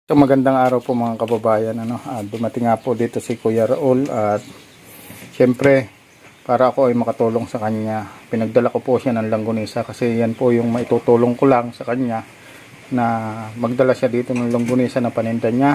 So, magandang araw po mga kababayan. Dumating nga po dito si Kuya Raul at syempre para ako ay makatulong sa kanya. Pinagdala ko po siya ng langgunisa kasi yan po yung maitutulong ko lang sa kanya na magdala siya dito ng langgunisa na paninda niya.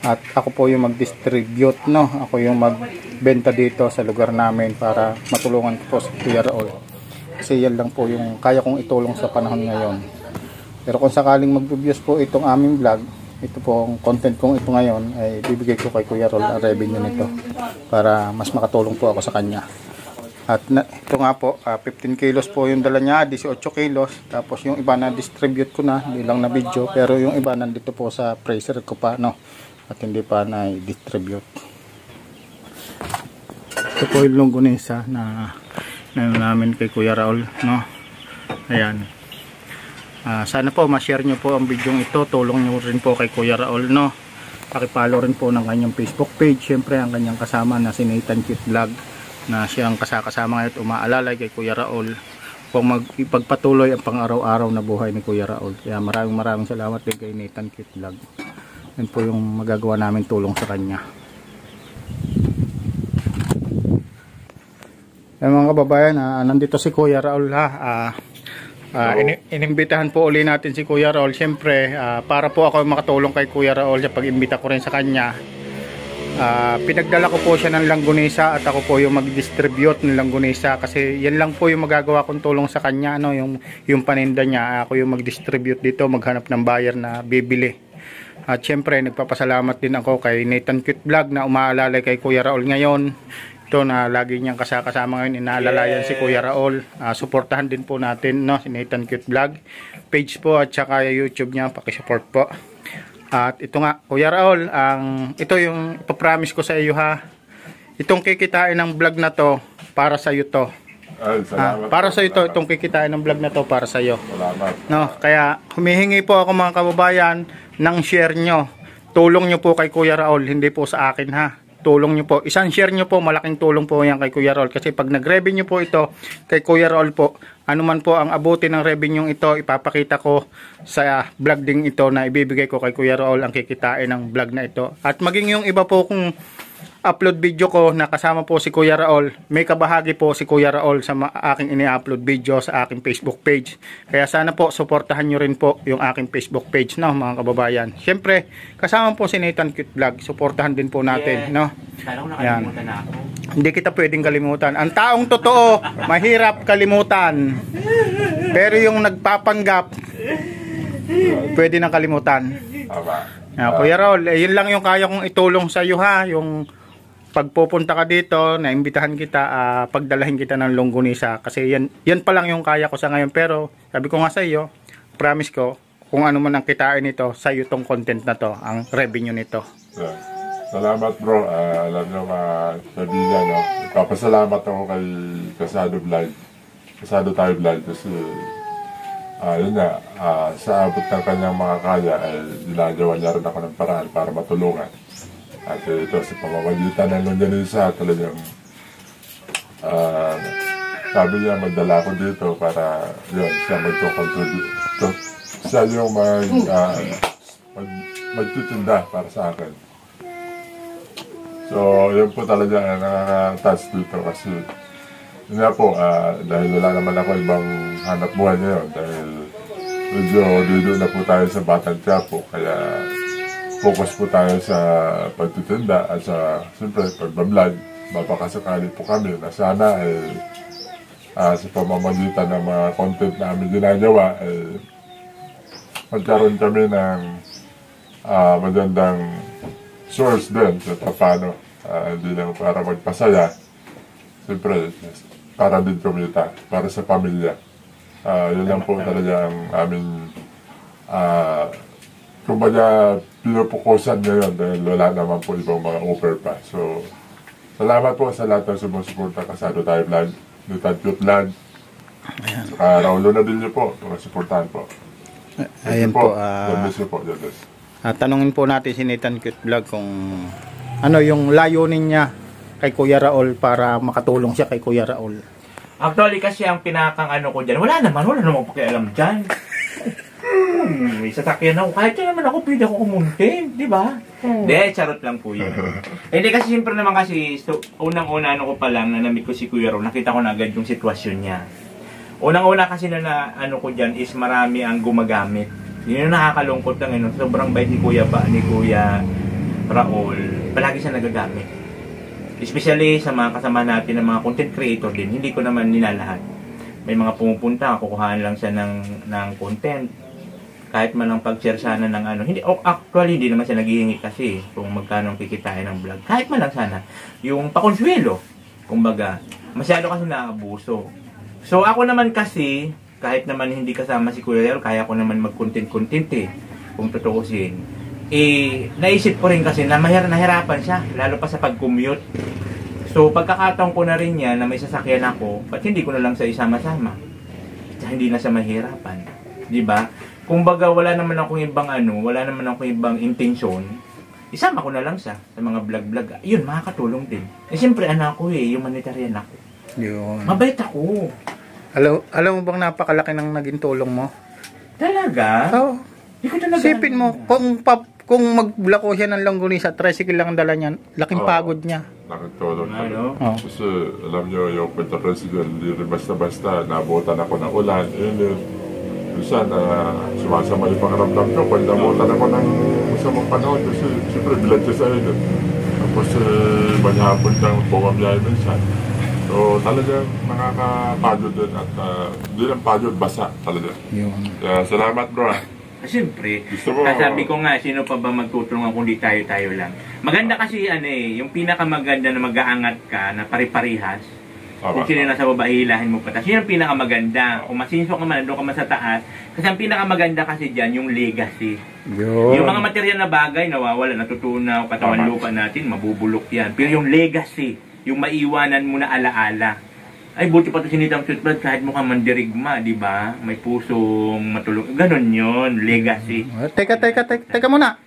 At ako po yung mag-distribute, no? Ako yung magbenta dito sa lugar namin para matulungan ko po si Kuya Raul. Kasi yan lang po yung kaya kong itulong sa panahon ngayon. Pero kung sakaling mag-views po itong aming vlog, ito po ang content kong ito ngayon ay bibigay ko kay Kuya Raul ang revenue nito para mas makatulong po ako sa kanya. At ito nga po, 15 kilos po yung dala niya, 18 kilos. Tapos yung iba na distribute ko na, hindi lang na video. Pero yung iba nandito po sa freezer ko pa, no? At hindi pa na-distribute. Ito po yung longganisa na namin kay Kuya Raul, no? Ayan. Sana po ma-share nyo po ang video ito. Tulong nyo rin po kay Kuya Raul, no? Pakipollow rin po ng kanyang Facebook page. Siyempre ang kanyang kasama na si Nathan Cute Vlog na siyang kasama ngayon at umaalalay kay Kuya Raul kung ipagpatuloy ang pang-araw-araw na buhay ni Kuya Raul. Kaya maraming salamat din kay Nathan Cute Vlog. Yan po yung magagawa namin tulong sa kanya. Mga kababayan, nandito si Kuya Raul, ha. Inimbitahan po uli natin si Kuya Raul. Siyempre, para po ako makatulong kay Kuya Raul sa pag-imbita ko rin sa kanya. Pinagdala ko po siya ng langgunisa at ako po yung mag-distribute ng langgunisa kasi yan lang po yung magagawa kong tulong sa kanya, no? Yung paninda niya, ako yung mag-distribute dito, maghanap ng buyer na bibili. At siyempre, nagpapasalamat din ako kay Nathan Cute Vlog na umaalalay kay Kuya Raul ngayon. Ito na lagi niyang kasama ngayon, inaalalayan si Kuya Raul. Suportahan din po natin, no, si Nathan Cute Vlog page po at saka YouTube niya, pakisupport po. At ito nga Kuya Raul, ito yung ipapromise ko sa iyo, ha. Itong kikitain ng vlog na to para sa iyo to. Para sa iyo to, itong kikitain ng vlog na to para sa iyo. Salamat. No, kaya humihingi po ako mga kababayan ng share nyo. Tulong nyo po kay Kuya Raul, hindi po sa akin, ha. Tulong nyo po. Isang share nyo po, malaking tulong po yan kay Kuya Raul. Kasi pag nag-revenue po ito kay Kuya Raul po, anuman po ang abuti ng revenue ito, ipapakita ko sa vlog ding ito na ibibigay ko kay Kuya Raul ang kikitain ng vlog na ito. At maging yung iba po kung upload video ko na kasama po si Kuya Raul, may kabahagi po si Kuya Raul sa aking ini-upload video sa aking Facebook page. Kaya sana po suportahan nyo rin po yung aking Facebook page, no, mga kababayan. Siyempre, kasama po si Nathan Cute Vlog, suportahan din po natin, no. Yan. Hindi kita pwedeng kalimutan. Ang taong totoo, mahirap kalimutan. Pero yung nagpapanggap, pwede nang kalimutan. Kuya Raul, yun lang yung kaya kong itulong sa iyo, ha. Yung pagpupunta ka dito, naimbitahan kita, pagdalahin kita ng longganisa kasi yan pa lang yung kaya ko sa ngayon. Pero sabi ko nga sa iyo, promise ko, kung ano man ang kitain nito, sa iyo tong content na to, ang revenue nito. Salamat bro, alam nyo mga kaibigan, no? Papasalamat ako kay Kasado Vlog, Kasado tayo Vlog kasi yun nga, sa abot ng kanyang mga kaya ay ginagawa niya rin ako ng paraan para matulungan. At ito sa pamamagitan ng longganisa talagang sabi niya magdala ko dito para yun, siya magko-contribute. Siya yung magtitinda para sa akin. So yun po talaga nakaka-touch dito kasi yun nga po, dahil wala naman ako ibang hanap buhay ngayon dahil medyo dito na po tayo sa Batang Quiapo kaya focus po tayo sa pagtitinda at sa siyempre pagbablog. Mapakasakali po kami na sana ay sa pamamagitan ng mga content na aming ginagawa ay magkaroon kami ng magandang source din sa paano hindi lang para magpasaya, siyempre para din kumita, para sa pamilya. Yun lang po talaga ang aming kumbaga pinupukusan ngayon dahil wala naman po ibang mga offer pa. So, salamat po sa lahat ng sumusuporta Kasado tayo Vlog, Nathan Cute Vlog, Raul Lonadillo po, suportahan po. Ayan po. Tanungin po natin si Nathan Cute Vlog kung ano yung layunin niya kay Kuya Raul para makatulong siya kay Kuya Raul. Actually kasi ang pinakang ano ko dyan, wala naman pakialam dyan. May sasakyan ako. Kahit yun naman ako, pwede ako kumunti. Di ba? Hindi, charot lang po yun. Hindi kasi siyempre naman kasi, so, unang-una ano ko pa lang, na namit ko si Kuya Ron, nakita ko na agad yung sitwasyon niya. Unang-una kasi na ano ko dyan is marami ang gumagamit. Yun yung nakakalungkot lang. Sobrang bait ni Kuya Raul. Palagi siya nagagamit. Especially sa mga kasama natin ng mga content creator din. Hindi ko naman nilalahat. May mga pumupunta, kukuhaan lang siya ng content. Kahit man lang pag-share sana ng ano. Hindi, actually, hindi naman siya naghihingi kasi kung magkano kikitain ng vlog. Kahit man lang sana. Yung pakonsuelo. Kumbaga, masyado kasi naabuso. So, ako naman kasi, kahit naman hindi kasama si Kuya Raul, kaya ko naman mag-content-content kung tutuusin. Naisip ko rin kasi na nahirapan siya, lalo pa sa pag-commute. So, pagkakataon ko na rin yan na may sasakyan ako, ba't hindi ko na lang sa isama-sama? Hindi na siya mahirapan. Diba? Kung baga, wala naman akong ibang intensyon, isama ko na lang siya sa mga vlog-vlog. Yun, makakatulong din. Siyempre, anak ko humanitarian ako. Yun. Mabait ako. Alam mo bang napakalaki ng naging tulong mo? Talaga? Oo. Di ko talaga. Sipin mo, kung maglako siya ng langgunisa, tricycle lang ang dala niya, laking pagod niya. Nakatulong Ano? Oh. Kasi alam nyo, yung pagka-president, hindi rin basta-basta, nabutan ako ng ulan, minsan, sumasama yung pangaramdam ko, pag nabutan ako ng masamang panahon, kasi siyempre bilad siya sa inyo. Tapos, manyapon kang bumamiyay minsan. So, talagang nakakapagod din at hindi lang pagod, basa talaga. Yun. Kaya, salamat bro. Siyempre, Gusto mo, sabi ko nga, sino pa ba magtutulungan kung di tayo-tayo lang. Maganda kasi yung pinakamaganda na mag-aangat ka na pare-parihas. Kung sino nasa baba, hihilahin mo patas. Yun ang pinakamaganda. Kung masinso ka man, doon ka man sa taas. Kasi ang pinakamaganda kasi dyan, yung legacy. Yun. Yung mga material na bagay, nawawala, natutunaw, katawan lupa natin, mabubulok yan. Pero yung legacy, yung maiwanan mo na alaala. Ay, buti pa ito sinitang Sweetbread kahit mukhang mandirigma, di ba? May pusong matulog. Ganon yun, legacy. Teka muna.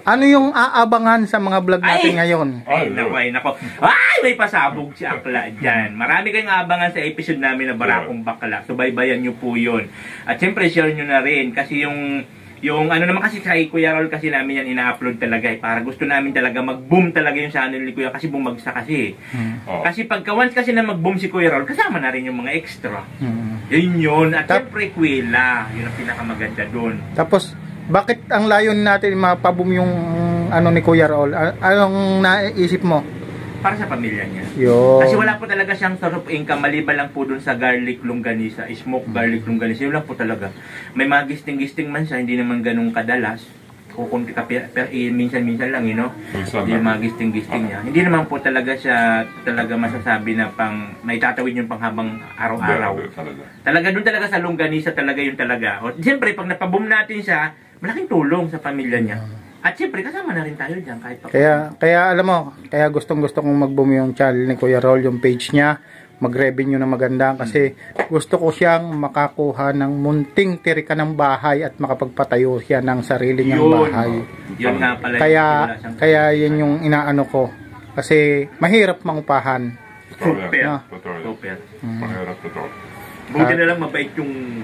Ano yung aabangan sa mga vlog natin ngayon? Ay, nako. Ay, may pasabog si Akla dyan. Marami kayong aabangan sa episode namin na Barakong Bakla. So, baybayan nyo po yun. At syempre, share nyo na rin. Kasi yung ano naman kasi kay Kuya Raul kasi namin yan ina-upload talaga para gusto namin talaga mag-boom talaga yung channel ni Kuya kasi bumagsak kasi. Kasi pagka once kasi na mag-boom si Kuya Raul, kasama na rin yung mga extra. Yun. At syempre, Kuwela. Yun ang pinakamaganda doon. Tapos, bakit ang layon natin mapaboom yung ano ni Kuya Raul? Anong naisip mo? Para sa pamilya niya. Yun. Kasi wala po talaga siyang source of income maliban lang po dun sa garlic longganisa, smoke garlic longganisa. Yun lang po talaga. May mga gisting-gisting man siya, hindi naman ganun kadalas. Kukunti ka, minsan-minsan lang, Yung mga gisting-gisting niya. Hindi naman po talaga siya talaga masasabi na may tatawid yung panghabang araw-araw. Talaga dun talaga sa longganisa talaga yun talaga. O, siyempre, pag napaboom natin siya, malaking tulong sa pamilya niya. At siyempre, kasama na rin tayo dyan kahit pa. Kaya alam mo, kaya gustong-gusto kong mag-boom yung channel ni Kuya Raul, yung page niya, mag-revenue na maganda kasi gusto ko siyang makakuha ng munting tirika ng bahay at makapagpatayo siya ng sarili niyang bahay. Yun nga pala. Kaya yun yung inaano ko. Kasi mahirap mangupahan. Super. Super. Mahirap totoo. Buti na lang mabait yung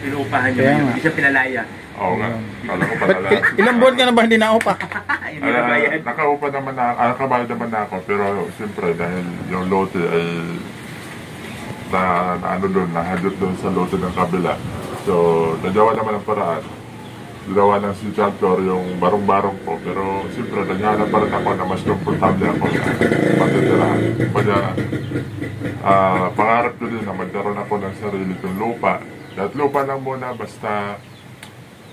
inuupahan niya. Hindi siya pinalaya. Oo nga. Kala ko palala. Ilang buwan ka na ba hindi naupa? Nakaupa naman nakabayad naman na ako. Pero siyempre dahil yung lote ay nahadot doon sa lote ng kabila. So, nagawa naman ang paraan. Ginawa ng si Chantor yung barong-barong ko. Pero siyempre, naghanap pa rin ako na mas komportable ako sa matitirahan. Kaya, pangarap ko din na magkaroon ako ng sarili kong lupa. At lupa lang muna, basta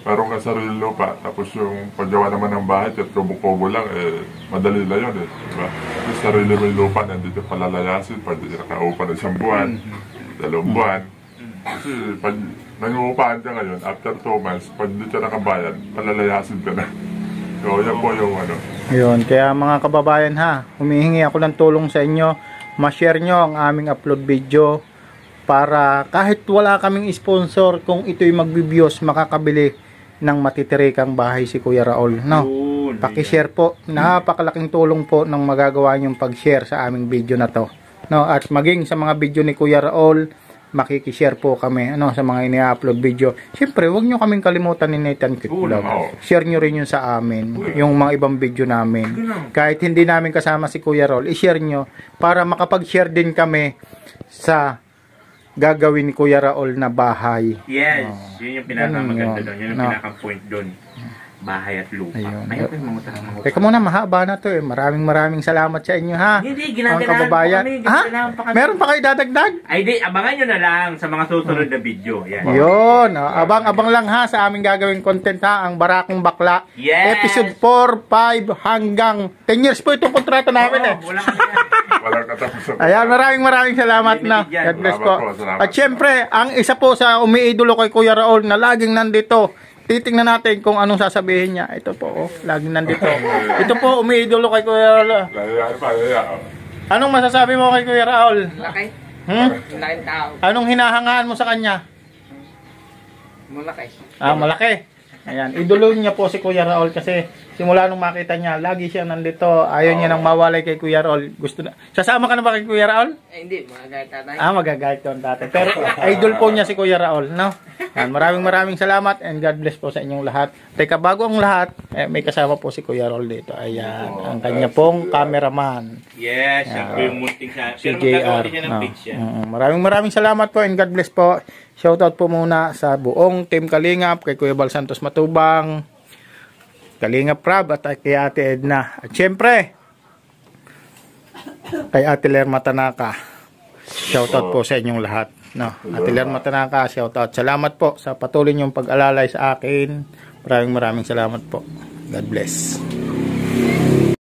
parang nga sarili lupa. Tapos yung paggawa naman ng bahay, at kubo-kubo lang, madali lang yun diba? Yung sarili mo yung lupa, nandito palalayasin, pag di nakaupa na 1 buwan, 2 buwan. Kasi pag nanguupahan ka ngayon, after 2 months, pag hindi ka nakabayad, palalayasin ka na. So, yan po yung ano. Yun, kaya mga kababayan humihingi ako ng tulong sa inyo. Ma-share nyo ang aming upload video para kahit wala kaming sponsor, kung ito'y magbibiyos, makakabili ng matitirikang bahay si Kuya Raul. Paki-share po. Napakalaking tulong po ng magagawa niyong pag-share sa aming video na to. At maging sa mga video ni Kuya Raul, makikishare po kami sa mga ini-upload video. Siyempre, huwag nyo kaming kalimutan ni Nathan Kit Vlog. Share nyo rin yun sa amin, yung mga ibang video namin. Kahit hindi namin kasama si Kuya Raul, i-share nyo para makapag-share din kami sa gagawin ni Kuya Raul na bahay. Yes, yun yung pinakamaganda doon. Yun yung pinaka-point doon. Bahay at lupa. Ayun po yung mga tanong. Teka muna, mahaba na to eh. Maraming salamat sa inyo ha. Hindi, Mga kababayan. Meron pa kayo dadagdag? Ay di, abangan nyo na lang sa mga susunod na video. Yan. Yun. Abang-abang lang ha sa aming gagawing content ha. Ang Barakong Bakla. Yes. Episode 4, 5 hanggang 10 years po itong kontrata namin eh. Wala ka yan. Walang katapusan. Ayan, maraming salamat na. God bless po. At syempre, ang isa po sa umiidolo kay Kuya Raul na laging nandito, titingnan natin kung anong sasabihin niya. Ito po, laging nandito. Ito po, umiidolo kay Kuya Raul. Anong masasabi mo kay Kuya Raul? Malaki. Malaking tao. Anong hinahangaan mo sa kanya? Malaki. Malaki. Ayan, idolo niya po si Kuya Raul kasi simula nung makita niya, lagi siya nandito. Ayaw niya nang mawalay kay Kuya Raul. Gusto na. Sasama ka na ba kay Kuya Raul? Hindi, magagayat tatay. Magagayat yun tatay. Pero idol po niya si Kuya Raul, no? Yan, maraming salamat and God bless po sa inyong lahat. Teka, bago ang lahat, may kasama po si Kuya Raul dito. Ayan, ang kanya pong cameraman. Yes, siya po yung munting sa... Si Pero magkakaroon JR. din niya ng page yan. Maraming salamat po and God bless po. Shoutout po muna sa buong Team Kalingap, kay Kuya Bal Santos Matubang, Kalingap Rab at kay Ate Edna. At syempre, kay Ate Lerma Tanaka. Shoutout po sa inyong lahat. No, Ate Lerma Tanaka, shoutout. Salamat po sa patuloy niyong pag-alalay sa akin. Maraming salamat po. God bless.